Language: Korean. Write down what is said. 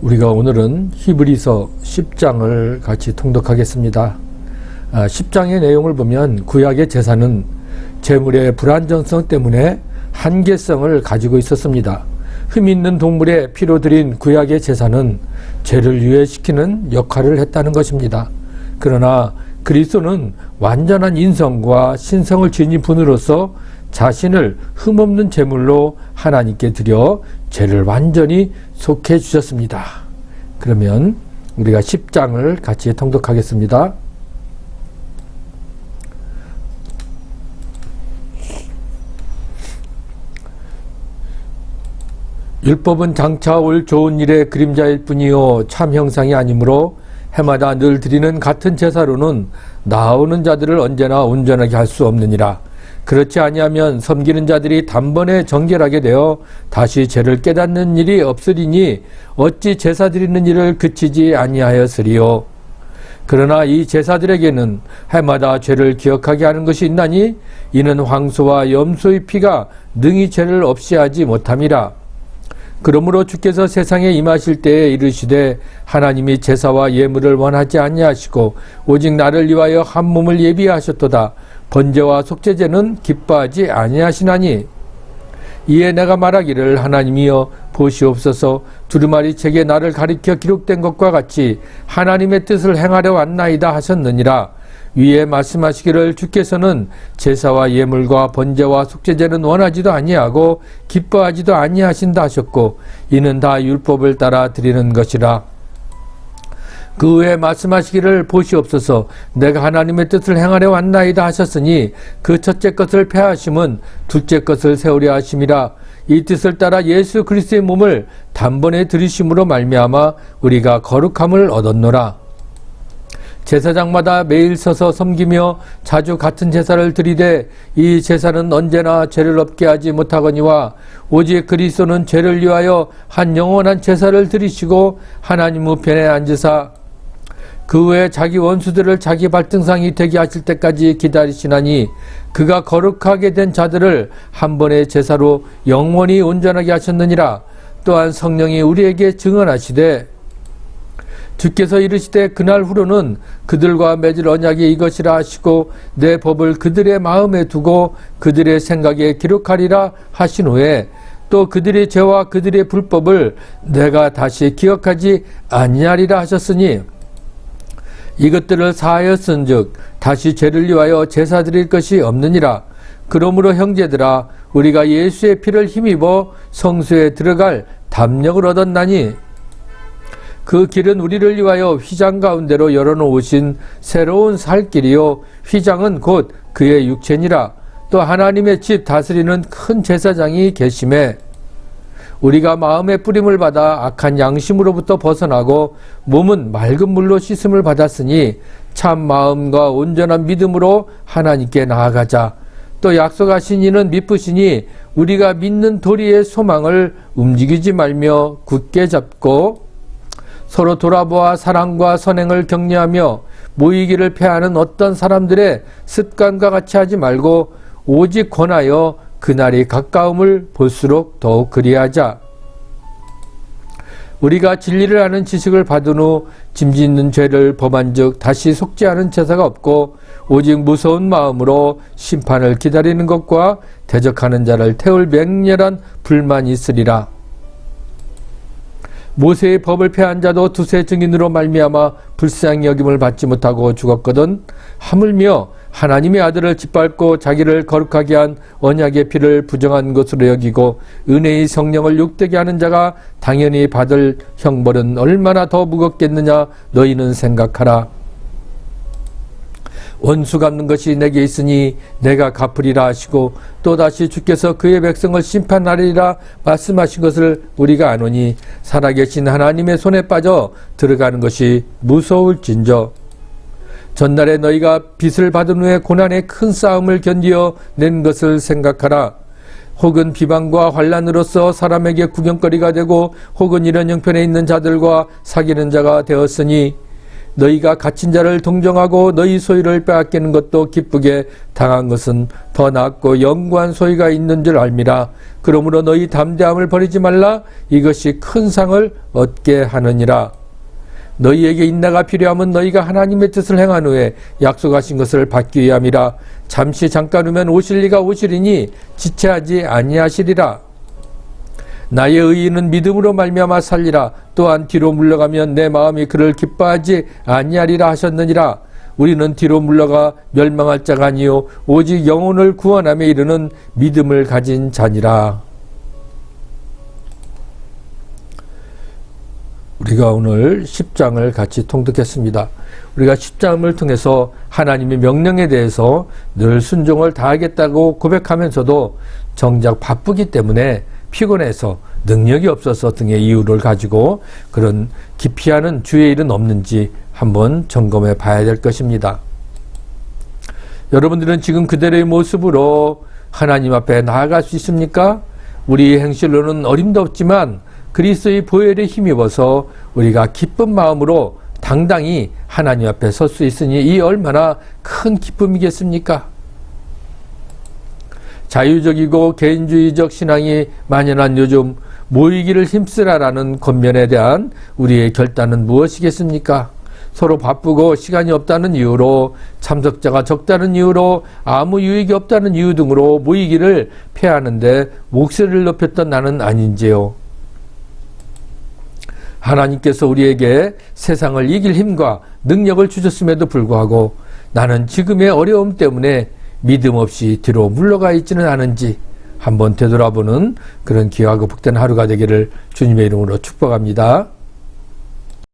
우리가 오늘은 히브리서 10장을 같이 통독하겠습니다. 10장의 내용을 보면 구약의 제사는 제물의 불안정성 때문에 한계성을 가지고 있었습니다. 흠 있는 동물의 피로 드린 구약의 제사는 죄를 유예시키는 역할을 했다는 것입니다. 그러나 그리스도는 완전한 인성과 신성을 지닌 분으로서 자신을 흠없는 제물로 하나님께 드려 죄를 완전히 속해 주셨습니다. 그러면 우리가 10장을 같이 통독하겠습니다. 율법은 장차 올 좋은 일의 그림자일 뿐이요 참 형상이 아니므로 해마다 늘 드리는 같은 제사로는 나오는 자들을 언제나 온전하게 할 수 없느니라. 그렇지 아니하면 섬기는 자들이 단번에 정결하게 되어 다시 죄를 깨닫는 일이 없으리니 어찌 제사 드리는 일을 그치지 아니하였으리요. 그러나 이 제사들에게는 해마다 죄를 기억하게 하는 것이 있나니 이는 황소와 염소의 피가 능히 죄를 없이 하지 못함이라. 그러므로 주께서 세상에 임하실 때에 이르시되 하나님이 제사와 예물을 원하지 아니하시고 오직 나를 위하여 한 몸을 예비하셨도다. 번제와 속죄제는 기뻐하지 아니하시나니 이에 내가 말하기를 하나님이여 보시옵소서 두루마리 책에 나를 가리켜 기록된 것과 같이 하나님의 뜻을 행하려 왔나이다 하셨느니라. 위에 말씀하시기를 주께서는 제사와 예물과 번제와 속죄제는 원하지도 아니하고 기뻐하지도 아니하신다 하셨고 이는 다 율법을 따라 드리는 것이라. 그 후에 말씀하시기를 보시옵소서 내가 하나님의 뜻을 행하려 왔나이다 하셨으니 그 첫째 것을 폐하심은 둘째 것을 세우려 하심이라. 이 뜻을 따라 예수 그리스도의 몸을 단번에 들이심으로 말미암아 우리가 거룩함을 얻었노라. 제사장마다 매일 서서 섬기며 자주 같은 제사를 드리되 이 제사는 언제나 죄를 없게 하지 못하거니와 오직 그리스도는 죄를 위하여 한 영원한 제사를 드리시고 하나님 우편에 앉으사 그 후에 자기 원수들을 자기 발등상이 되게 하실 때까지 기다리시나니 그가 거룩하게 된 자들을 한 번의 제사로 영원히 온전하게 하셨느니라. 또한 성령이 우리에게 증언하시되 주께서 이르시되 그날 후로는 그들과 맺을 언약이 이것이라 하시고 내 법을 그들의 마음에 두고 그들의 생각에 기록하리라 하신 후에 또 그들의 죄와 그들의 불법을 내가 다시 기억하지 아니하리라 하셨으니 이것들을 사하였은즉 다시 죄를 위하여 제사 드릴 것이 없느니라. 그러므로 형제들아 우리가 예수의 피를 힘입어 성소에 들어갈 담력을 얻었나니 그 길은 우리를 위하여 휘장 가운데로 열어놓으신 새로운 살 길이요 휘장은 곧 그의 육체니라. 또 하나님의 집 다스리는 큰 제사장이 계심에 우리가 마음의 뿌림을 받아 악한 양심으로부터 벗어나고 몸은 맑은 물로 씻음을 받았으니 참 마음과 온전한 믿음으로 하나님께 나아가자. 또 약속하신 이는 미쁘시니 우리가 믿는 도리의 소망을 움직이지 말며 굳게 잡고 서로 돌아보아 사랑과 선행을 격려하며 모이기를 패하는 어떤 사람들의 습관과 같이 하지 말고 오직 권하여 그날이 가까움을 볼수록 더욱 그리하자. 우리가 진리를 아는 지식을 받은 후 짐짓는 죄를 범한즉 다시 속죄하는 제사가 없고 오직 무서운 마음으로 심판을 기다리는 것과 대적하는 자를 태울 맹렬한 불만이 있으리라. 모세의 법을 폐한 자도 두세 증인으로 말미암아 불쌍히 여김을 받지 못하고 죽었거든 하물며 하나님의 아들을 짓밟고 자기를 거룩하게 한 언약의 피를 부정한 것으로 여기고 은혜의 성령을 욕되게 하는 자가 당연히 받을 형벌은 얼마나 더 무겁겠느냐 너희는 생각하라. 원수 갚는 것이 내게 있으니 내가 갚으리라 하시고 또다시 주께서 그의 백성을 심판하리라 말씀하신 것을 우리가 아노니 살아계신 하나님의 손에 빠져 들어가는 것이 무서울진저. 전날에 너희가 빚을 받은 후에 고난의 큰 싸움을 견디어 낸 것을 생각하라. 혹은 비방과 환난으로서 사람에게 구경거리가 되고 혹은 이런 형편에 있는 자들과 사귀는 자가 되었으니 너희가 갇힌 자를 동정하고 너희 소유를 빼앗기는 것도 기쁘게 당한 것은 더 낫고 영구한 소유가 있는 줄 알미라. 그러므로 너희 담대함을 버리지 말라. 이것이 큰 상을 얻게 하느니라. 너희에게 인내가 필요하면 너희가 하나님의 뜻을 행한 후에 약속하신 것을 받기 위함이라. 잠시 잠깐 후면 오실리가 오시리니 지체하지 아니하시리라. 나의 의인은 믿음으로 말미암아 살리라. 또한 뒤로 물러가면 내 마음이 그를 기뻐하지 아니하리라 하셨느니라. 우리는 뒤로 물러가 멸망할 자가 아니요 오직 영혼을 구원함에 이르는 믿음을 가진 자니라. 우리가 오늘 10장을 같이 통독했습니다. 우리가 10장을 통해서 하나님의 명령에 대해서 늘 순종을 다하겠다고 고백하면서도 정작 바쁘기 때문에 피곤해서 능력이 없어서 등의 이유를 가지고 그런 기피하는 주의 일은 없는지 한번 점검해 봐야 될 것입니다. 여러분들은 지금 그대로의 모습으로 하나님 앞에 나아갈 수 있습니까? 우리 행실로는 어림도 없지만 그리스도의 보혈에 힘입어서 우리가 기쁜 마음으로 당당히 하나님 앞에 설 수 있으니 이 얼마나 큰 기쁨이겠습니까? 자유적이고 개인주의적 신앙이 만연한 요즘 모이기를 힘쓰라라는 권면에 대한 우리의 결단은 무엇이겠습니까? 서로 바쁘고 시간이 없다는 이유로, 참석자가 적다는 이유로, 아무 유익이 없다는 이유 등으로 모이기를 피하는데 목소리를 높였던 나는 아닌지요. 하나님께서 우리에게 세상을 이길 힘과 능력을 주셨음에도 불구하고 나는 지금의 어려움 때문에 믿음 없이 뒤로 물러가 있지는 않은지 한번 되돌아보는 그런 귀하고 복된 하루가 되기를 주님의 이름으로 축복합니다.